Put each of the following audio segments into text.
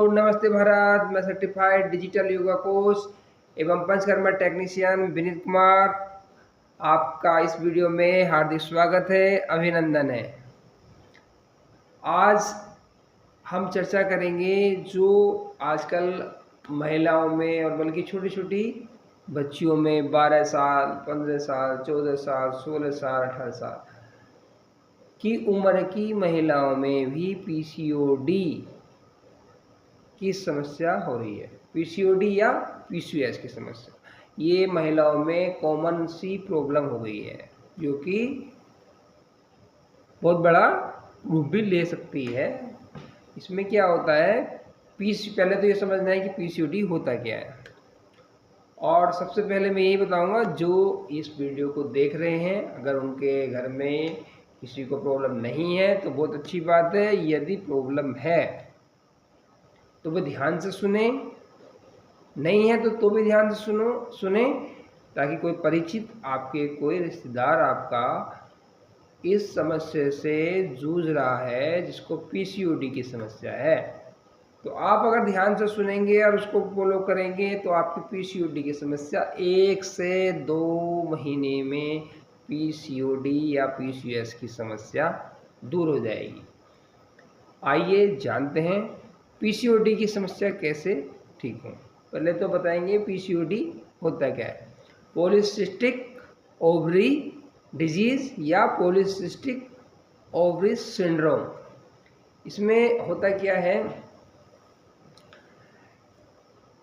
नमस्ते भारत। मैं certified digital yoga coach एवं पंचकर्मा टेक्नीशियन विनीत कुमार, आपका इस वीडियो में हार्दिक स्वागत है, अभिनंदन है। आज हम चर्चा करेंगे जो आजकल महिलाओं में और बल्कि छोटी छोटी बच्चियों में 12 साल, 15 साल, 14 साल, 16 साल, 18 साल की उम्र की महिलाओं में भी पीसीओडी की समस्या हो रही है। पीसीओडी या पीसीओएस की समस्या, ये महिलाओं में कॉमन सी प्रॉब्लम हो गई है, जो कि बहुत बड़ा रूप भी ले सकती है। इसमें क्या होता है, पहले तो ये समझना है कि पीसीओडी होता क्या है। और सबसे पहले मैं यही बताऊंगा, जो इस वीडियो को देख रहे हैं अगर उनके घर में किसी को प्रॉब्लम नहीं है तो बहुत अच्छी बात है। यदि प्रॉब्लम है तो वे ध्यान से सुने, नहीं है तो भी ध्यान से सुने, ताकि कोई परिचित आपके, कोई रिश्तेदार आपका इस समस्या से जूझ रहा है, जिसको पीसीओडी की समस्या है, तो आप अगर ध्यान से सुनेंगे और उसको फॉलो करेंगे तो आपकी पीसीओडी की समस्या 1 से 2 महीने में पीसीओडी या पीसीओएस की समस्या दूर हो जाएगी। आइए जानते हैं पीसीओडी की समस्या कैसे ठीक हो। पहले तो बताएंगे पीसीओडी होता क्या है। पॉलीसिस्टिक ओवरी डिजीज या पॉलीसिस्टिक ओवरी सिंड्रोम। इसमें होता क्या है,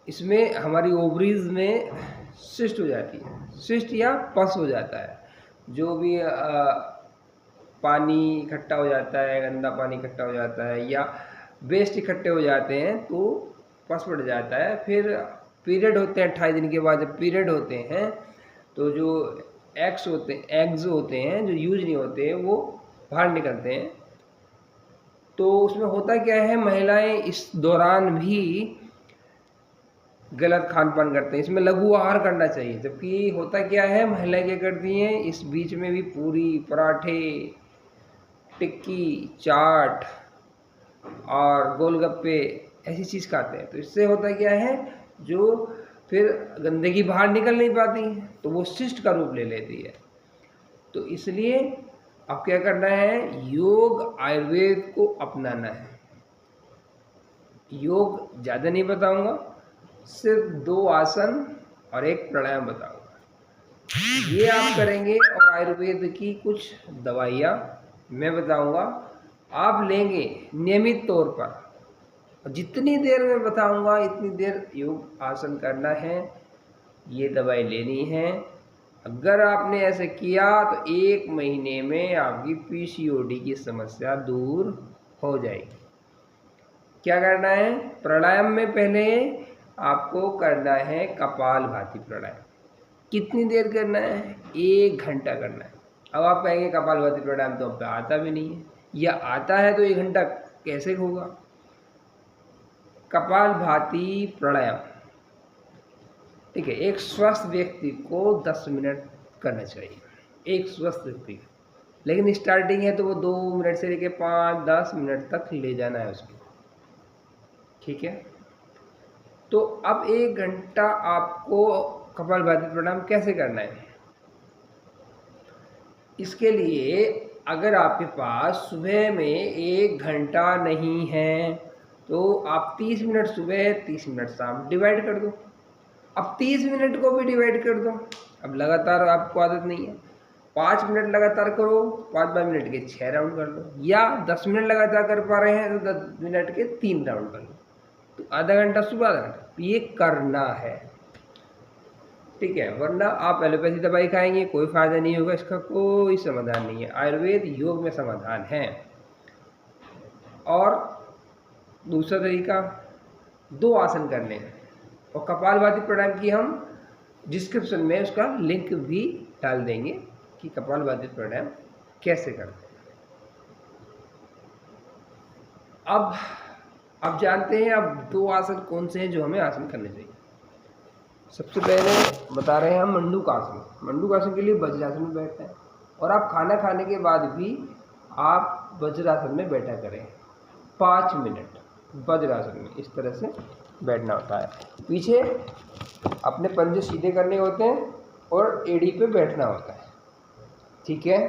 इसमें हमारी ओवरीज में सिस्ट हो जाती है, सिस्ट या पस हो जाता है। जो भी पानी इकट्ठा हो जाता है, गंदा पानी इकट्ठा हो जाता है या वेस्ट इकट्ठे हो जाते हैं तो पस पड़ जाता है। फिर पीरियड होते हैं 28 दिन के बाद, जब पीरियड होते हैं तो जो एग्स होते हैं जो यूज नहीं होते हैं वो बाहर निकलते हैं। तो उसमें होता क्या है, महिलाएं इस दौरान भी गलत खान पान करते हैं। इसमें लघु आहार करना चाहिए, जबकि होता क्या है, महिलाएं क्या करती हैं, इस बीच में भी पूरी, पराठे, टिक्की, चाट और गोलगप्पे ऐसी चीज़ खाते हैं। तो इससे होता क्या है, जो फिर गंदगी बाहर निकल नहीं पाती है तो वो सिस्ट का रूप ले लेती है। तो इसलिए अब क्या करना है, योग आयुर्वेद को अपनाना है। योग ज़्यादा नहीं बताऊंगा, सिर्फ 2 आसन और 1 प्राणायाम बताऊंगा। ये आप करेंगे और आयुर्वेद की कुछ दवाइयाँ मैं बताऊंगा, आप लेंगे नियमित तौर पर। जितनी देर मैं बताऊंगा इतनी देर योग आसन करना है, ये दवाई लेनी है। अगर आपने ऐसे किया तो 1 महीने में आपकी पीसीओडी की समस्या दूर हो जाएगी। क्या करना है, प्राणायाम में पहले आपको करना है कपालभाति प्राणायाम। कितनी देर करना है, 1 घंटा करना है। अब आप कहेंगे कपालभाति प्राणायाम तो अब आता भी नहीं है, या आता है तो 1 घंटा कैसे होगा। कपालभाति प्राणायाम, ठीक है, एक स्वस्थ व्यक्ति को 10 मिनट करना चाहिए, एक स्वस्थ व्यक्ति। लेकिन स्टार्टिंग है तो वो 2 मिनट से लेकर 5-10 मिनट तक ले जाना है उसको, ठीक है। तो अब 1 घंटा आपको कपालभाति प्राणायाम कैसे करना है। इसके लिए अगर आपके पास सुबह में 1 घंटा नहीं है तो आप 30 मिनट सुबह, 30 मिनट शाम डिवाइड कर दो। अब 30 मिनट को भी डिवाइड कर दो। अब लगातार आपको आदत नहीं है, 5 मिनट लगातार करो, 5 मिनट के 6 राउंड कर लो, या 10 मिनट लगातार कर पा रहे हैं तो 10 मिनट के 3 राउंड कर लो। तो आधा घंटा सुबह, आधा घंटा, ये करना है, ठीक है। वरना आप एलोपैथी दवाई खाएंगे, कोई फायदा नहीं होगा, इसका कोई समाधान नहीं है। आयुर्वेद योग में समाधान है। और दूसरा तरीका, 2 आसन करने हैं। और कपालभाति प्राणायाम की हम डिस्क्रिप्शन में उसका लिंक भी डाल देंगे कि कपालभाति प्राणायाम कैसे करते हैं। अब जानते हैं अब 2 आसन कौन से हैं जो हमें आसन करने चाहिए। सबसे पहले बता रहे हैं हम मंडूक आसन। मंडूक आसन के लिए वज्रासन में बैठना है, और आप खाना खाने के बाद भी आप वज्रासन में बैठा करें 5 मिनट। वज्रासन में इस तरह से बैठना होता है। पीछे अपने पंजे सीधे करने होते हैं और एड़ी पे बैठना होता है। ठीक है,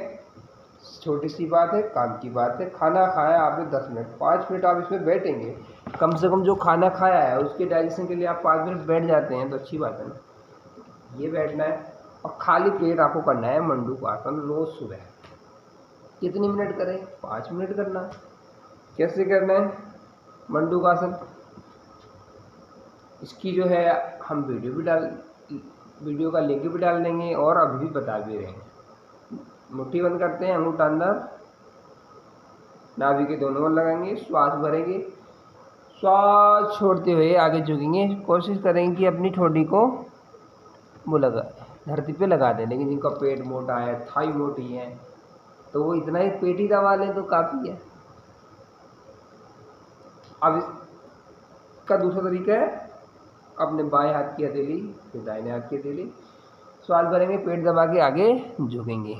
छोटी सी बात है, काम की बात है। खाना खाया आपने 10 मिनट, 5 मिनट आप इसमें बैठेंगे। कम से कम जो खाना खाया है उसके डाइजेशन के लिए आप 5 मिनट बैठ जाते हैं तो अच्छी बात है ना। ये बैठना है और खाली पेट आपको करना है मंडूकासन रोज सुबह। कितनी मिनट करें? 5 मिनट करना है। कैसे करना है मंडूकासन? इसकी जो है हम वीडियो का लिंक भी डाल देंगे और अभी भी बता भी रहे हैं। मुट्ठी बंद करते हैं, अंगूठा अंदर, नाभि के दोनों ओर लगाएंगे, श्वास भरेंगे, श्वास छोड़ते हुए आगे झुकेंगे। कोशिश करेंगे कि अपनी ठोड़ी को वो धरती पे लगा दें। लेकिन जिनका पेट मोटा है, थाई मोटी है, तो वो इतना ही पेट ही दबा लें तो काफ़ी है। अब इसका दूसरा तरीका है, अपने बाएं हाथ की हथेली फिर दाहिने हाथ की हथेली, श्वास भरेंगे, पेट दबा के आगे झुकेंगे।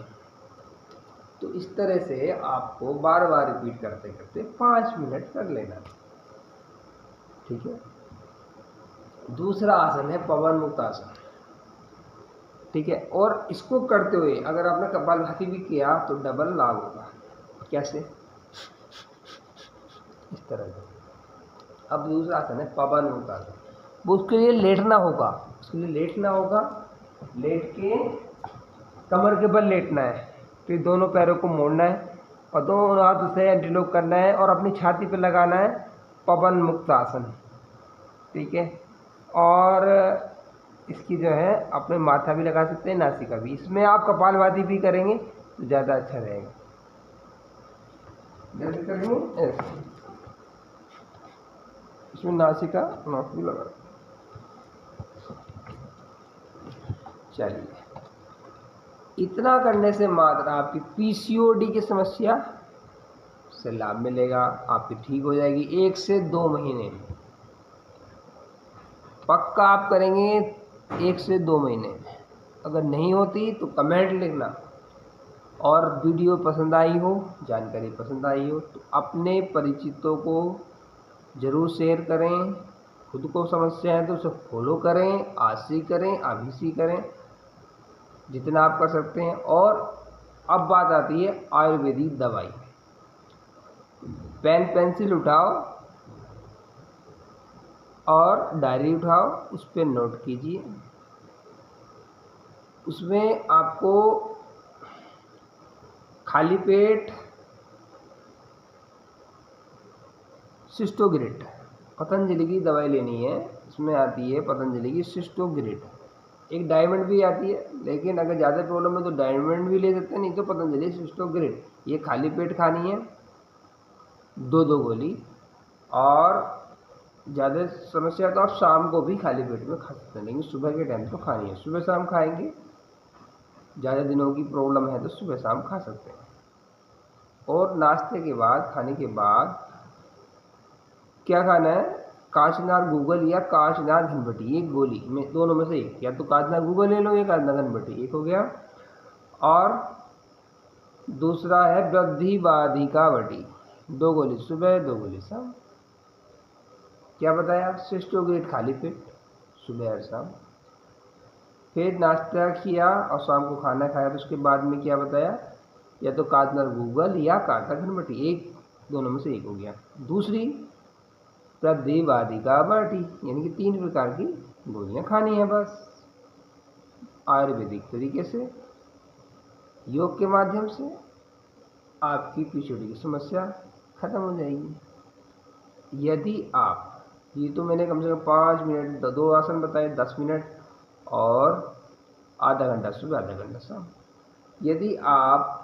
तो इस तरह से आपको बार बार रिपीट करते करते 5 मिनट कर लेना। ठीक है। दूसरा आसन है पवन मुक्त आसन। ठीक है, और इसको करते हुए अगर आपने कपालभाति भी किया तो डबल लाभ होगा। कैसे? इस तरह से। अब दूसरा आसन है पवन मुक्त आसन। वो उसके लिए लेटना होगा, लेट के कमर के बल लेटना है, फिर दोनों पैरों को मोड़ना है और दोनों हाथों से एंटीलोप करना है और अपनी छाती पे लगाना है पवन मुक्त आसन। ठीक है, और इसकी जो है अपने माथा भी लगा सकते हैं, नासिका भी। इसमें आप कपालभाति भी करेंगे तो ज़्यादा अच्छा रहेगा। जैसे करेंगे ऐसे, इसमें नासिका नाक भी लगा। चलिए, इतना करने से मात्र आपकी पीसीओडी की समस्या से लाभ मिलेगा, आपकी ठीक हो जाएगी 1 से 2 महीने में। पक्का आप करेंगे 1 से 2 महीने में। अगर नहीं होती तो कमेंट लिखना। और वीडियो पसंद आई हो, जानकारी पसंद आई हो तो अपने परिचितों को ज़रूर शेयर करें। खुद को समस्या है तो उसे फॉलो करें, आज से करें, अभी से करें, जितना आप कर सकते हैं। और अब बात आती है आयुर्वेदिक दवाई। पेन पेंसिल उठाओ और डायरी उठाओ, उस पर नोट कीजिए। उसमें आपको खाली पेट सिस्टोग्रिट, पतंजलि की दवाई लेनी है। इसमें आती है पतंजलि की सिस्टोग्रिट। एक डायमंड भी आती है, लेकिन अगर ज़्यादा प्रॉब्लम है तो डायमंड भी ले सकते हैं, नहीं तो पतंजलि सिस्टोग्रिट। ये खाली पेट खानी है, 2-2 गोली। और ज़्यादा समस्या तो आप शाम को भी खाली पेट में खा सकते हैं, लेकिन सुबह के टाइम तो खानी है। सुबह शाम खाएंगे, ज़्यादा दिनों की प्रॉब्लम है तो सुबह शाम खा सकते हैं। और नाश्ते के बाद, खाने के बाद क्या खाना है? कांचनार गूगल या कांचनार घनबटी, एक गोली में, दोनों में से एक। या तो कांचनार गूगल ले लो या कांचनार घनबटी, एक हो गया। और दूसरा है वृद्धि बाधिका बटी, 2 गोली सुबह, 2 गोली शाम। क्या बताया? सिस्टोग्रिट खाली पेट सुबह और शाम। फिर नाश्ता किया और शाम को खाना खाया तो उसके बाद में क्या बताया? या तो कांचनार गूगल या कांचनार घनबटी, एक, दोनों में से एक हो गया। दूसरी प्रतिबाधिका बाटी, यानी कि 3 प्रकार की गोलियां खानी है बस, आयुर्वेदिक तरीके से, योग के माध्यम से आपकी पीसीओडी की समस्या खत्म हो जाएगी। यदि आप, ये तो मैंने कम से कम 5 मिनट 2 आसन बताए, 10 मिनट और आधा घंटा सुबह, आधा घंटा शाम। यदि आप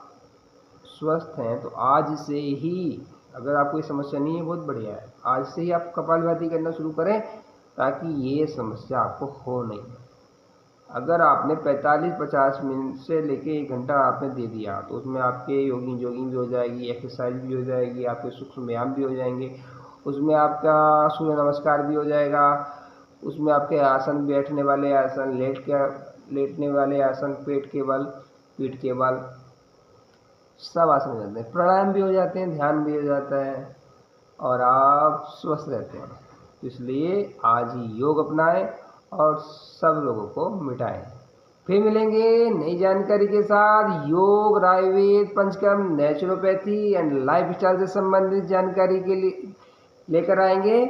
स्वस्थ हैं तो आज से ही, अगर आपको ये समस्या नहीं है बहुत बढ़िया है, आज से ही आप कपालभाति करना शुरू करें ताकि ये समस्या आपको हो नहीं। अगर आपने 45-50 मिनट से लेके 1 घंटा आपने दे दिया तो उसमें आपके जॉगिंग भी हो जाएगी, एक्सरसाइज भी हो जाएगी, आपके सूक्ष्म व्यायाम भी हो जाएंगे, उसमें आपका सूर्य नमस्कार भी हो जाएगा, उसमें आपके आसन, बैठने वाले आसन, लेटने वाले आसन, पेट के बल, पीठ के बल, सब आसन हो जाते हैं, प्राणायाम भी हो जाते हैं, ध्यान भी हो जाता है। और आप स्वस्थ रहते हैं। तो इसलिए आज ही योग अपनाएं और सब लोगों को मिटाएं। फिर मिलेंगे नई जानकारी के साथ। योग, Ayurveda, panchakarma, naturopathy and lifestyle से संबंधित जानकारी के लिए लेकर आएंगे।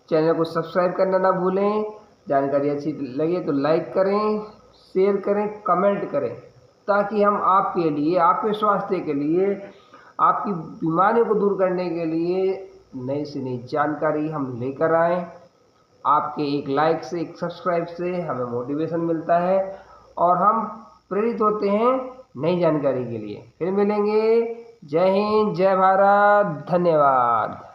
चैनल को सब्सक्राइब करना ना भूलें। जानकारी अच्छी लगे तो लाइक करें, शेयर करें, कमेंट करें, ताकि हम आपके लिए, आपके स्वास्थ्य के लिए, आपकी बीमारियों को दूर करने के लिए नई से नई जानकारी हम लेकर आएँ। आपके एक लाइक से, एक सब्सक्राइब से हमें मोटिवेशन मिलता है और हम प्रेरित होते हैं नई जानकारी के लिए। फिर मिलेंगे। जय हिंद, जय भारत, धन्यवाद।